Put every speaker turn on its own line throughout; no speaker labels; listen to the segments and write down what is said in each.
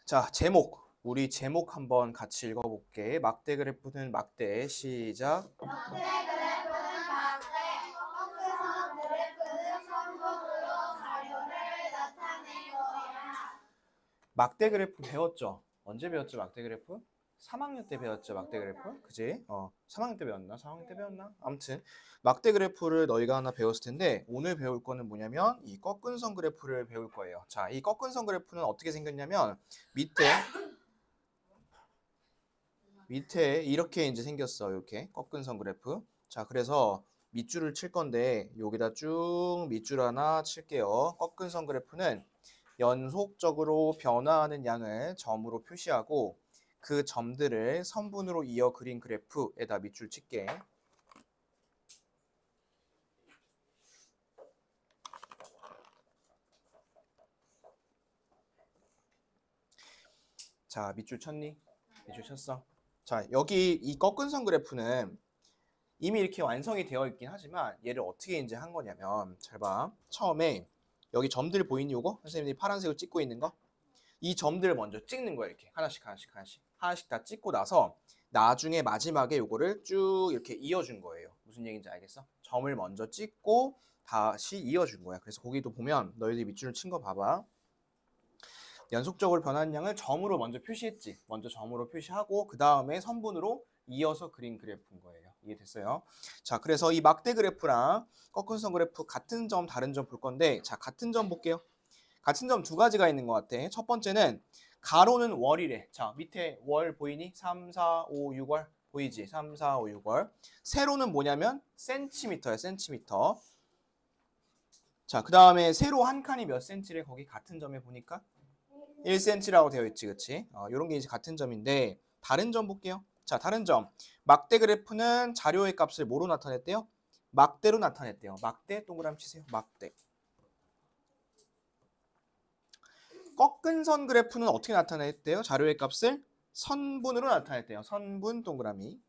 자, 제목. 우리 제목 한번 같이 읽어볼게. 막대 그래프는 막대. 시작.
막대 그래프는 막대, 꺾여선 그래프는 선분으로 자료를 나타내고야.
막대 그래프 배웠죠? 언제 배웠죠, 막대 그래프? 3학년 때 배웠죠, 막대 그래프? 그지? 3학년 때 배웠나? 4학년 때 배웠나? 아무튼 막대 그래프를 너희가 하나 배웠을 텐데 오늘 배울 거는 뭐냐면 이 꺾은 선 그래프를 배울 거예요. 자, 이 꺾은 선 그래프는 어떻게 생겼냐면 밑에 이렇게 이제 생겼어. 이렇게 꺾은 선 그래프. 자, 그래서 밑줄을 칠 건데 여기다 쭉 밑줄 하나 칠게요. 꺾은 선 그래프는 연속적으로 변화하는 양을 점으로 표시하고 그 점들을 선분으로 이어 그린 그래프에다 밑줄 칠게. 자, 밑줄 쳤니? 밑줄 쳤어. 자, 여기 이 꺾은 선 그래프는 이미 이렇게 완성이 되어 있긴 하지만 얘를 어떻게 이제 한 거냐면 잘 봐. 처음에 여기 점들 보이니 요거? 선생님이 파란색으로 찍고 있는 거? 이 점들을 먼저 찍는 거야. 이렇게 하나씩 다 찍고 나서 나중에 마지막에 요거를 쭉 이렇게 이어준 거예요. 무슨 얘기인지 알겠어? 점을 먼저 찍고 다시 이어준 거야. 그래서 거기도 보면 너희들이 밑줄을 친 거 봐봐. 연속적으로 변하는 양을 점으로 먼저 표시했지. 먼저 점으로 표시하고 그 다음에 선분으로 이어서 그린 그래프인 거예요. 이해됐어요? 자, 그래서 이 막대 그래프랑 꺾은 선 그래프 같은 점 다른 점 볼 건데 자, 같은 점 볼게요. 같은 점 두 가지가 있는 것 같아. 첫 번째는 가로는 월이래. 자, 밑에 월 보이니? 3, 4, 5, 6월 보이지? 3, 4, 5, 6월. 세로는 뭐냐면 센티미터야, 센티미터. 자, 그 다음에 세로 한 칸이 몇 센치래? 거기 같은 점에 보니까 1cm라고 되어 있지, 그치? 이런 게 이제 같은 점인데 다른 점 볼게요. 자, 다른 점. 막대 그래프는 자료의 값을 뭐로 나타냈대요? 막대로 나타냈대요. 막대 동그라미 치세요. 막대. 꺾은 선 그래프는 어떻게 나타냈대요? 자료의 값을 선분으로 나타냈대요. 선분 동그라미.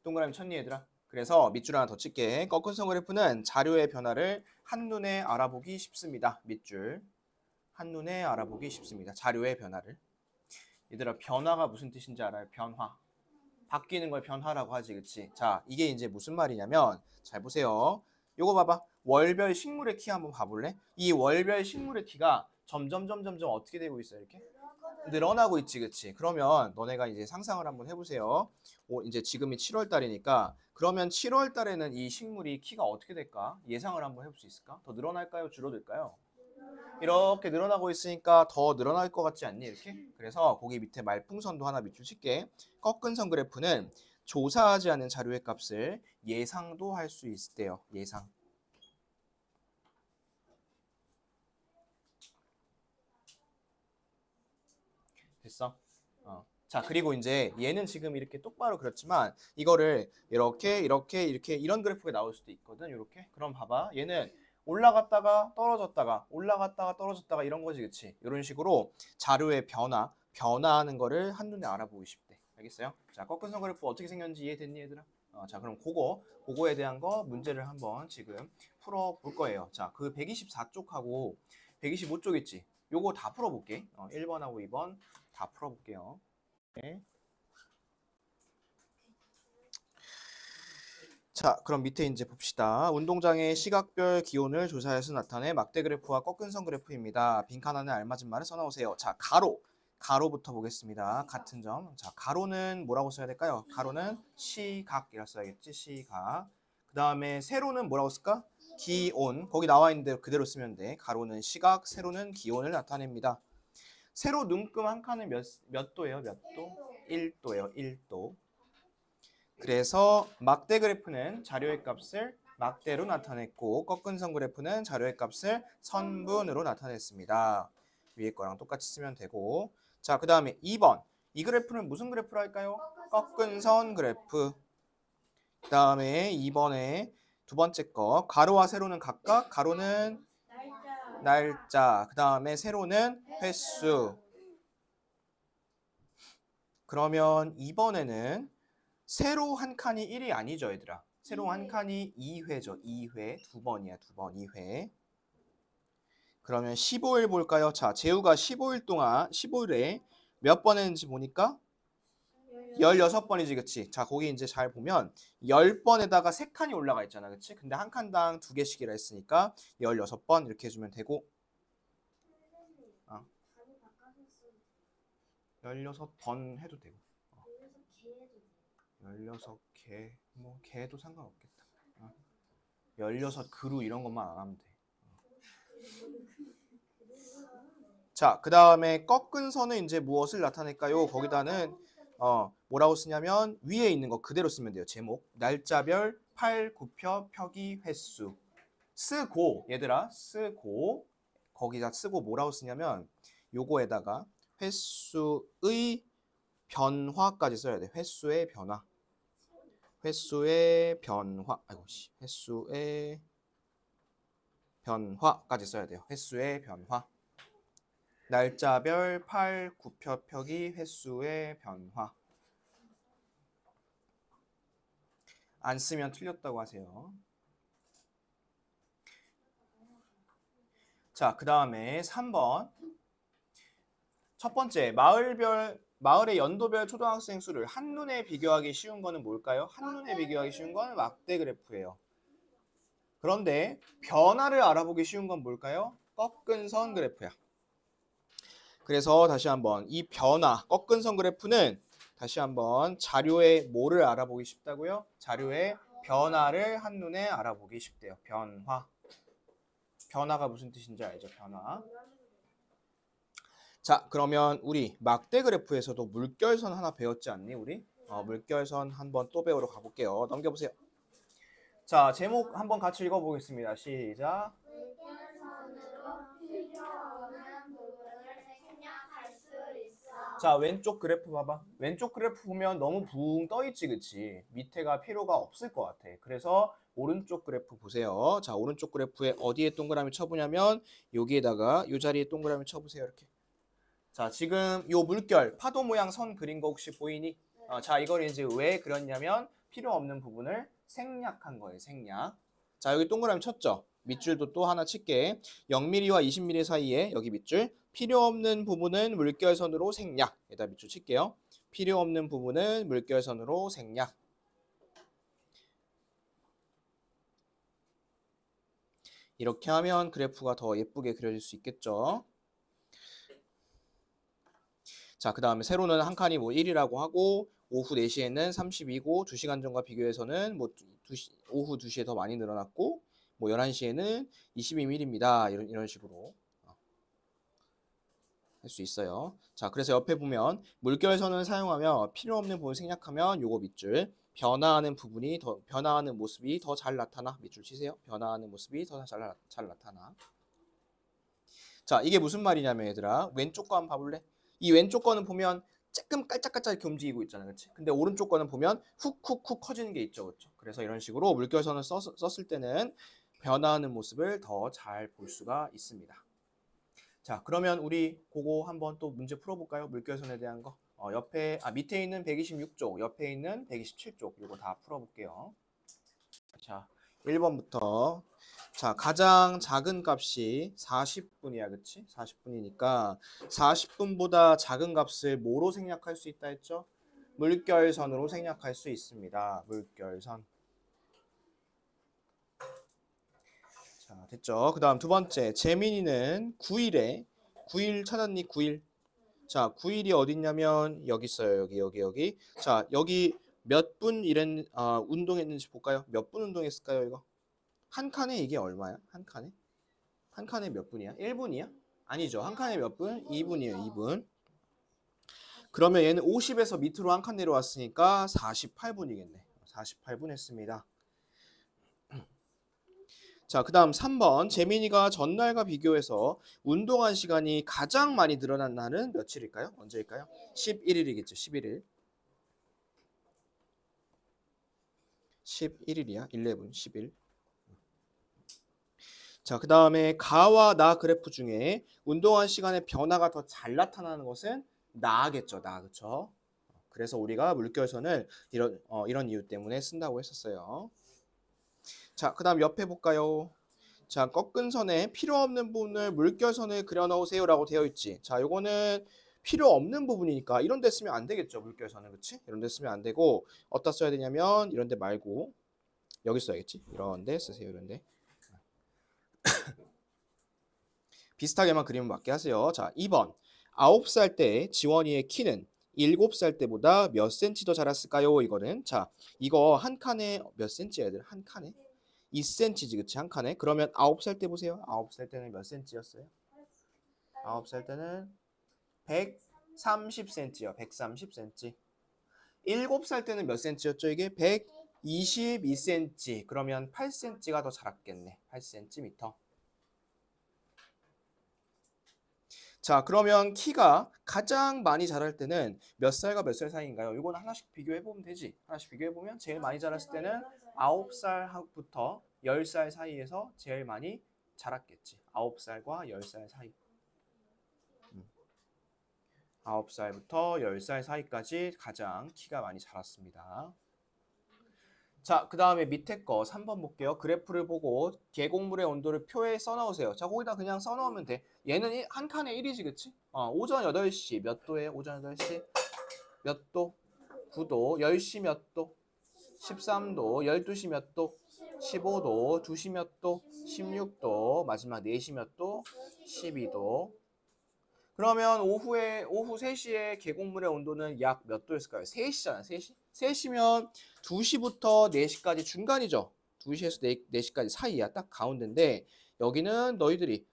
동그라미 쳤니 얘들아? 그래서 밑줄 하나 더 칠게. 꺾은 선 그래프는 자료의 변화를 한눈에 알아보기 쉽습니다. 밑줄. 한눈에 알아보기 쉽습니다. 자료의 변화를. 얘들아, 변화가 무슨 뜻인지 알아요? 변화. 바뀌는 걸 변화라고 하지, 그치? 자, 이게 이제 무슨 말이냐면 잘 보세요. 요거 봐봐. 월별 식물의 키 한번 봐볼래? 이 월별 식물의 키가 점점 어떻게 되고 있어요? 이렇게 늘어나고 있지, 그치? 그러면 너네가 이제 상상을 한번 해보세요. 이제 지금이 7월 달이니까 그러면 7월 달에는 이 식물이 키가 어떻게 될까? 예상을 한번 해볼 수 있을까? 더 늘어날까요? 줄어들까요? 이렇게 늘어나고 있으니까 더 늘어날 것 같지 않니? 이렇게? 그래서 거기 밑에 말풍선도 하나 밑줄 칠게. 꺾은 선 그래프는 조사하지 않은 자료의 값을 예상도 할 수 있대요. 예상. 됐어? 자, 그리고 이제 얘는 지금 이렇게 똑바로 그렸지만 이거를 이렇게 이런 그래프가 나올 수도 있거든. 이렇게. 그럼 봐봐. 얘는 올라갔다가 떨어졌다가 이런 거지, 그치? 이런 식으로 자료의 변화하는 거를 한눈에 알아보기 쉽대. 알겠어요? 자, 꺾은 선 그래프 어떻게 생겼는지 이해됐니, 얘들아? 자, 그럼 그거에 대한 거 문제를 한번 지금 풀어볼 거예요. 자, 그 124쪽하고 125쪽 있지? 요거 다 풀어볼게. 1번하고 2번 다 풀어볼게요. 네. 자, 그럼 밑에 이제 봅시다. 운동장의 시각별 기온을 조사해서 나타낸 막대 그래프와 꺾은 선 그래프입니다. 빈칸 안에 알맞은 말을 써놓으세요. 자, 가로부터 보겠습니다. 같은 점. 자, 가로는 뭐라고 써야 될까요? 가로는 시각이라 써야겠지. 시각. 그 다음에 세로는 뭐라고 쓸까? 기온. 거기 나와 있는 대로 그대로 쓰면 돼. 가로는 시각, 세로는 기온을 나타냅니다. 세로 눈금 한 칸은 몇 도예요? 몇 도? 1도예요. 1도. 그래서 막대 그래프는 자료의 값을 막대로 나타냈고 꺾은 선 그래프는 자료의 값을 선분으로 나타냈습니다. 위에 거랑 똑같이 쓰면 되고 자, 그 다음에 2번. 이 그래프는 무슨 그래프로 할까요? 꺾은 선 그래프. 그 다음에 2번에 두 번째 거. 가로와 세로는 각각 가로는 날짜. 그 다음에 세로는 횟수. 그러면 이번에는 세로 한 칸이 1이 아니죠, 얘들아. 세로 한 칸이 2회죠. 2회. 두 번이야, 두 번. 2회. 그러면 15일 볼까요? 자, 재우가 15일 동안 15일에 몇 번 했는지 보니까 16번이지, 그치? 자, 거기 이제 잘 보면 10번에다가 3칸이 올라가 있잖아, 그치? 근데 한 칸당 2개씩이라 했으니까 16번 이렇게 해주면 되고, 16번 해도 되고, 16개, 뭐 개도 상관없겠다. 16그루 이런 것만 안 하면 돼. 자, 그 다음에 꺾은 선은 이제 무엇을 나타낼까요? 거기다는 뭐라고 쓰냐면 위에 있는 거 그대로 쓰면 돼요. 제목 날짜별 팔, 구표, 표기, 횟수 쓰고 얘들아 쓰고 거기다 쓰고 뭐라고 쓰냐면 요거에다가 횟수의 변화까지 써야 돼. 횟수의 변화. 횟수의 변화. 아이고 씨. 횟수의 변화까지 써야 돼요. 횟수의 변화. 날짜별 팔, 구표, 표기, 횟수의 변화. 안 쓰면 틀렸다고 하세요. 자, 그 다음에 3번. 첫 번째, 마을의 연도별 초등학생 수를 한눈에 비교하기 쉬운 거는 뭘까요? 한눈에 비교하기 쉬운 건 막대 그래프예요. 그런데 변화를 알아보기 쉬운 건 뭘까요? 꺾은 선 그래프야. 그래서 다시 한번 이 변화, 꺾은 선 그래프는 다시 한번 자료에 뭐를 알아보기 쉽다고요? 자료의 변화를 한눈에 알아보기 쉽대요. 변화. 변화가 무슨 뜻인지 알죠? 변화. 자, 그러면 우리 막대 그래프에서도 물결선 하나 배웠지 않니? 우리? 물결선 한번 또 배우러 가볼게요. 넘겨보세요. 자, 제목 한번 같이 읽어보겠습니다. 시작.
물결선으로 필요 없는 부분을 생략할 수 있어.
자, 왼쪽 그래프 봐봐. 왼쪽 그래프 보면 너무 붕 떠있지, 그치? 밑에가 필요가 없을 것 같아. 그래서 오른쪽 그래프 보세요. 자, 오른쪽 그래프에 어디에 동그라미 쳐보냐면 여기에다가 이 자리에 동그라미 쳐보세요. 이렇게. 자, 지금 요 물결, 파도 모양 선 그린 거 혹시 보이니? 자, 이걸 이제 왜 그렸냐면 필요 없는 부분을 생략한 거예요, 생략. 자, 여기 동그라미 쳤죠? 밑줄도 또 하나 칠게. 0mm와 20mm 사이에 여기 밑줄. 필요 없는 부분은 물결선으로 생략. 여기다 밑줄 칠게요. 필요 없는 부분은 물결선으로 생략. 이렇게 하면 그래프가 더 예쁘게 그려질 수 있겠죠? 자, 그 다음에 세로는 한 칸이 뭐 1이라고 하고 오후 4시에는 32고 2시간 전과 비교해서는 뭐 오후 2시에 더 많이 늘어났고 뭐 11시에는 22mm입니다. 이런 식으로 할 수 있어요. 자, 그래서 옆에 보면 물결선을 사용하며 필요 없는 부분 생략하면 요거 밑줄 변화하는 모습이 더 잘 나타나. 밑줄 치세요. 변화하는 모습이 더 잘 나타나. 자, 이게 무슨 말이냐면 얘들아 왼쪽 거 한번 봐볼래? 이 왼쪽 거는 보면 조금 깔짝깔짝 이렇게 움직이고 있잖아, 그렇지? 근데 오른쪽 거는 보면 훅훅훅 커지는 게 있죠, 그렇죠? 그래서 이런 식으로 물결선을 썼을 때는 변화하는 모습을 더 잘 볼 수가 있습니다. 자, 그러면 우리 그거 한번 또 문제 풀어볼까요? 물결선에 대한 거. 밑에 있는 126쪽, 옆에 있는 127쪽 이거 다 풀어볼게요. 자, 1번부터. 자, 가장 작은 값이 40분이야, 그치? 40분이니까 40분보다 작은 값을 뭐로 생략할 수 있다 했죠? 물결선으로 생략할 수 있습니다. 물결선. 자, 됐죠? 그 다음 두 번째. 재민이는 9일 찾았니? 9일. 자, 9일이 어딨냐면 여기 있어요. 여기. 자, 여기 몇 분 운동했는지 볼까요? 몇 분 운동했을까요, 이거? 한 칸에 이게 얼마야? 한 칸에? 한 칸에 몇 분이야? 1분이야? 아니죠. 한 칸에 몇 분? 2분이에요. 2분. 그러면 얘는 50에서 밑으로 한 칸 내려왔으니까 48분이겠네. 48분 했습니다. 자, 그 다음 3번. 재민이가 전날과 비교해서 운동한 시간이 가장 많이 늘어난 날은 며칠일까요? 언제일까요? 11일이겠죠. 11일. 11일이야. 11, 10일. 자, 그 다음에 가와 나 그래프 중에 운동한 시간의 변화가 더 잘 나타나는 것은 나겠죠. 나, 그쵸? 그래서 우리가 물결선을 이런 이유 때문에 쓴다고 했었어요. 자, 그 다음 옆에 볼까요? 자, 꺾은 선에 필요 없는 부분을 물결선을 그려 넣으세요라고 되어 있지. 자, 요거는 필요 없는 부분이니까 이런 데 쓰면 안 되겠죠. 물결선은. 그치? 이런 데 쓰면 안 되고 어디다 써야 되냐면 이런 데 말고 여기 써야겠지. 이런 데 쓰세요. 이런 데. 비슷하게만 그림을 맞게 하세요. 자, 2번. 9살 때 지원이의 키는 7살 때보다 몇 센치 더 자랐을까요? 이거는. 자, 이거 한 칸에 몇 센치야, 얘들? 한 칸에? 2cm지, 그치? 한 칸에. 그러면 9살 때 보세요. 9살 때는 몇 센치였어요? 9살 때는 130cm요. 130cm. 7살 때는 몇 cm였죠? 이게 122cm. 그러면 8cm가 더 자랐겠네. 8cm. 자, 그러면 키가 가장 많이 자랄 때는 몇 살과 몇 살 사이인가요? 이건 하나씩 비교해 보면 되지. 하나씩 비교해 보면 제일 많이 자랐을 때는 9살부터 10살 사이에서 제일 많이 자랐겠지. 9살과 10살 사이. 9살부터 10살 사이까지 가장 키가 많이 자랐습니다. 자, 그 다음에 밑에 거 3번 볼게요. 그래프를 보고 계곡물의 온도를 표에 써넣으세요. 자, 거기다 그냥 써넣으면 돼. 얘는 한 칸에 1이지, 그치? 오전 8시 몇 도에? 오전 8시 몇 도? 9도. 10시 몇 도? 13도. 12시 몇 도? 15도. 2시 몇 도? 16도. 마지막 4시 몇 도? 12도. 그러면 오후 3시에 계곡물의 온도는 약 몇 도였을까요? 3시잖아, 3시? 3시면 2시부터 4시까지 중간이죠. 2시에서 4시까지 사이야. 딱 가운데인데 여기는 너희들이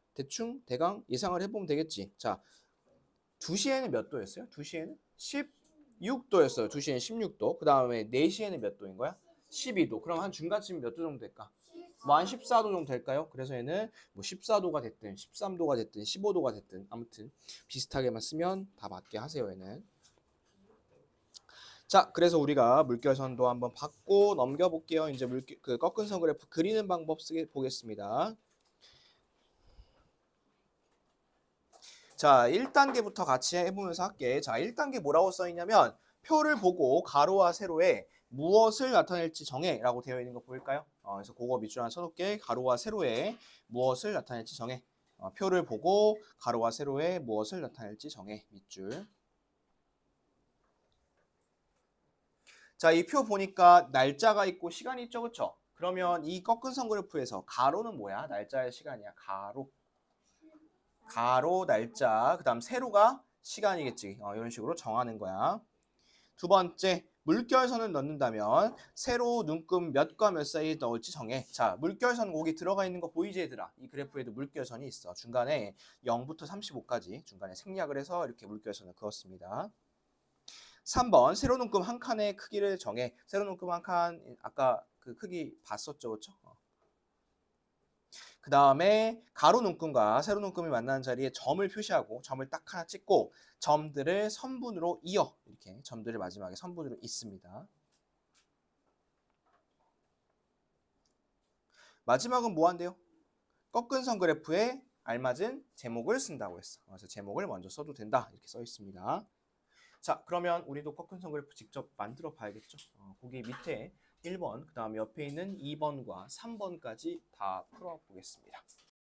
대강 예상을 해보면 되겠지. 자, 2시에는 몇 도였어요? 2시에는 16도였어요. 2시에는 16도. 그 다음에 4시에는 몇 도인 거야? 12도. 그럼 한 중간쯤 몇 도 정도 될까? 뭐 한 14도 정도 될까요? 그래서 얘는 뭐 14도가 됐든 13도가 됐든 15도가 됐든 아무튼 비슷하게만 쓰면 다 맞게 하세요. 얘는. 자, 그래서 우리가 물결선도 한번 받고 넘겨볼게요. 이제 그 꺾은 선 그래프 그리는 방법 보겠습니다. 자, 1단계부터 같이 해보면서 할게. 자, 1단계 뭐라고 써있냐면 표를 보고 가로와 세로에 무엇을 나타낼지 정해 라고 되어 있는 거 보일까요? 그래서 그거 밑줄 하나 쳐놓을게. 가로와 세로에 무엇을 나타낼지 정해. 표를 보고 가로와 세로에 무엇을 나타낼지 정해. 밑줄. 자, 이 표 보니까 날짜가 있고 시간이 있죠, 그쵸? 그러면 이 꺾은 선 그래프에서 가로는 뭐야? 날짜의 시간이야. 가로 날짜. 그 다음 세로가 시간이겠지. 이런 식으로 정하는 거야. 두 번째, 물결선을 넣는다면 세로 눈금 몇과 몇 사이에 넣을지 정해. 자, 물결선 거기 들어가 있는 거 보이지 얘들아? 이 그래프에도 물결선이 있어. 중간에 0부터 35까지 중간에 생략을 해서 이렇게 물결선을 그었습니다. 3번, 세로 눈금 한 칸의 크기를 정해. 세로 눈금 한 칸, 아까 그 크기 봤었죠, 그렇죠? 그 다음에 가로 눈금과 세로 눈금이 만나는 자리에 점을 표시하고 점을 딱 하나 찍고 점들을 선분으로 이어. 이렇게 점들을 마지막에 선분으로 잇습니다. 마지막은 뭐 한대요? 꺾은 선 그래프에 알맞은 제목을 쓴다고 했어. 그래서 제목을 먼저 써도 된다. 이렇게 써 있습니다. 자, 그러면 우리도 꺾은 선 그래프 직접 만들어 봐야겠죠. 거기 밑에 1번, 그 다음에 옆에 있는 2번과 3번까지 다 풀어 보겠습니다.